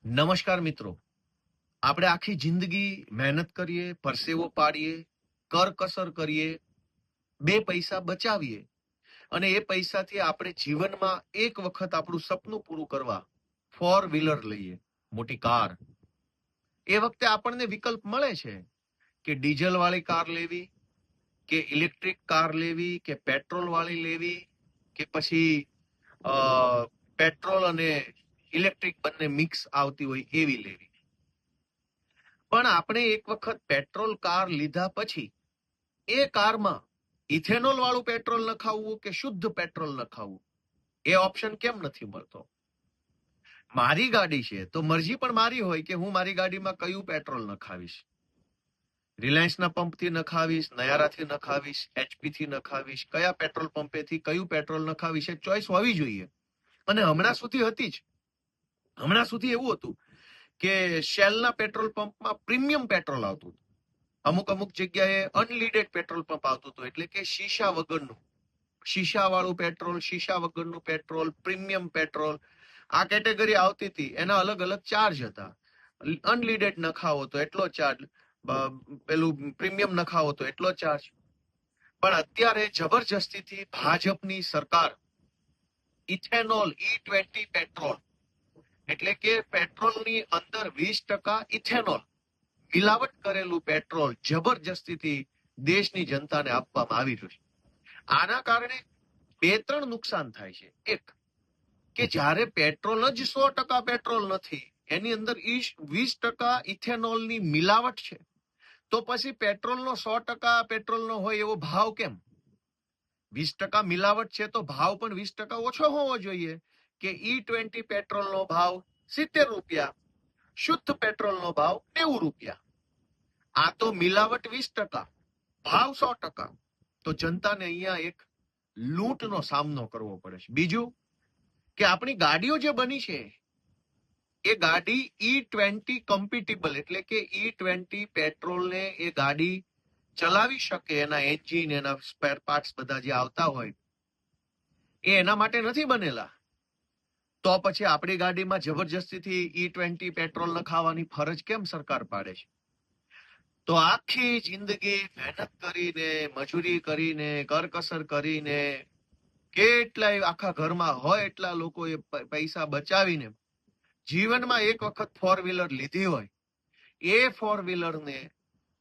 નમસ્કાર મિત્રો, આપણે આખી જિંદગી મહેનત કરીએ, પરસેવો પાડીએ, કરકસર કરીએ, બે પૈસા બચાવીએ અને એ પૈસાથી આપણે જીવનમાં એક વખત આપણું સપનું પૂરું કરવા ફોર વ્હીલર લઈએ, મોટી કાર. એ વખતે આપણને વિકલ્પ મળે છે કે ડીઝલ વાળી કાર લેવી, કે ઇલેક્ટ્રિક કાર લેવી, કે પેટ્રોલ વાળી લેવી, કે પછી પેટ્રોલ અને ઇલેક્ટ્રિક બંને મિક્સ આવતી હોય એવી લેવી. પણ આપણે એક વખત પેટ્રોલ કાર લીધા પછી એ કારમાં ઇથેનોલ વાળું પેટ્રોલ નખાવવું કે શુદ્ધ પેટ્રોલ નખાવવું એ ઓપ્શન કેમ નથી મળતો? મારી ગાડી છે તો મરજી પણ મારી હોય કે હું મારી ગાડીમાં કયું પેટ્રોલ નખાવીશ. રિલાયન્સના પંપથી નખાવીશ, નયારાથી નખાવીશ, એચપી થી નખાવીશ, કયા પેટ્રોલ પંપેથી કયું પેટ્રોલ નખાવીશ એ ચોઈસ હોવી જોઈએ. અને હમણાં સુધી હતી જ. હમણાં સુધી એવું હતું કે શેલના પેટ્રોલ પંપમાં પ્રીમિયમ પેટ્રોલ આવતું હતું. અમુક જગ્યાએ અનલીડેડ પેટ્રોલ પંપ આવતું હતું, એટલે કે શીશા વગરનું, શીશા વાળું પેટ્રોલ, શીશા વગરનું પેટ્રોલ, પ્રીમિયમ પેટ્રોલ, આ કેટેગરી આવતી હતી. એના અલગ અલગ ચાર્જ હતા. અનલીડેડ નખાવો તો એટલો ચાર્જ, પેલું પ્રીમિયમ નખાવો તો એટલો ચાર્જ. પણ અત્યારે જબરજસ્તીથી ભાજપની સરકાર ઇથેનોલ E20 પેટ્રોલ, એટલે કે પેટ્રોલની અંદર 20% ઇથેનોલ મિલાવટ કરેલું પેટ્રોલ જબરજસ્તીથી દેશની જનતાને આપવામાં આવી રહ્યું છે. આના કારણે બે ત્રણ નુકસાન થાય છે. એક, કે જ્યારે પેટ્રોલ જ 100% પેટ્રોલ નથી, એની અંદર 20% ઇથેનોલની મિલાવટ છે, તો પછી પેટ્રોલનો 100% પેટ્રોલનો હોય એવો ભાવ કેમ? 20% મિલાવટ છે તો ભાવ પણ 20% ઓછો હોવો જોઈએ, કે E20 પેટ્રોલનો ભાવ 70 રૂપિયા, શુદ્ધ પેટ્રોલનો ભાવ 90 રૂપિયા. આ તો મિલાવટ 20%, ભાવ 100%. તો જનતાને અહીંયા એક લૂંટનો સામનો કરવો પડે છે. બીજું, કે આપણી ગાડીઓ જે બની છે એ ગાડી E20 કમ્પિટેબલ, એટલે કે E20 પેટ્રોલને એ ગાડી ચલાવી શકે, એના એન્જિન, એના સ્પેર પાર્ટ્સ બધા જે આવતા હોય એ એના માટે નથી બનેલા. તો પછી આપણી ગાડીમાં જબરજસ્તીથી E20 પેટ્રોલ નખાવવાની ફરજ કેમ સરકાર પાડે છે? તો આખી જિંદગી મહેનત કરીને, મજૂરી કરીને, કરકસર કરીને, કેટલાય આખા ઘરમાં હોય એટલા લોકોએ પૈસા બચાવીને જીવનમાં એક વખત ફોર વ્હીલર લીધી હોય, એ ફોર વ્હીલરને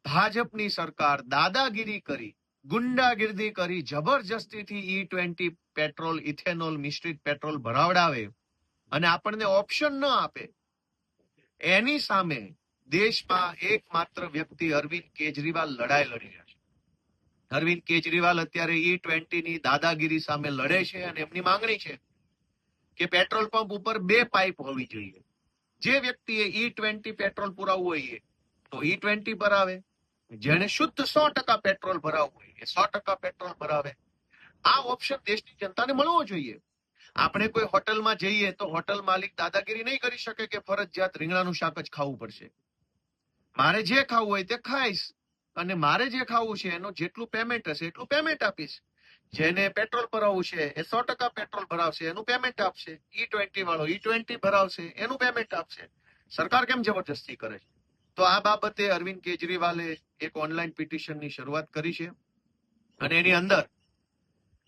ભાજપની સરકાર દાદાગીરી કરી, ગુંડાગીરી કરી, જબરજસ્તીથી E20 પેટ્રોલ, ઇથેનોલ મિશ્રિત પેટ્રોલ ભરાવડાવે અને આપણને ઓપ્શન ન આપે. એની સામે દેશમાં એકમાત્ર વ્યક્તિ અરવિંદ કેજરીવાલ લડાઈ લડી રહ્યા છે. અરવિંદ કેજરીવાલ અત્યારે E20 ની દાદાગીરી સામે લડે છે અને એમની માંગણી છે કે પેટ્રોલ પંપ ઉપર 2 પાઇપ હોવી જોઈએ. જે વ્યક્તિએ E20 પેટ્રોલ પુરાવવું હોય તો E20 ભરાવે, જેને શુદ્ધ 100% પેટ્રોલ ભરાવવું હોય એ 100% પેટ્રોલ ભરાવે. આ ઓપ્શન દેશની જનતાને મળવો જોઈએ. આપણે કોઈ હોટલમાં જઈએ તો હોટલ માલિક દાદાગીરી નહીં કરી શકે કે ફરજિયાત રીંગણાનું શાક જ ખાવું પડશે. મારે જે ખાવું હોય તે ખાઈશ અને મારે જે ખાવું છે એનું જેટલું પેમેન્ટ હશે એટલું પેમેન્ટ આપીશ. જેને પેટ્રોલ ભરાવવું છે એ 100% પેટ્રોલ ભરાવશે, એનું પેમેન્ટ આપશે. E20 વાળો E20 ભરાવશે, એનું પેમેન્ટ આપશે. સરકાર કેમ જબરજસ્તી કરે છે? તો આ બાબતે અરવિંદ કેજરીવાલે એક ઓનલાઈન પિટિશનની શરૂઆત કરી છે અને એની અંદર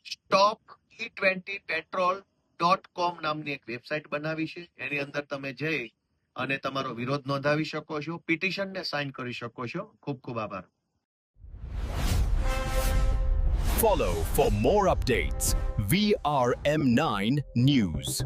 સ્ટોપ E20 petrol.com નામની એક વેબસાઇટ બનાવી છે. એની અંદર તમે જઈ અને તમારો વિરોધ નોંધાવી શકો છો, પિટિશનને સાઇન કરી શકો છો. ખૂબ ખૂબ આભાર. Follow for more updates. VRM9 News.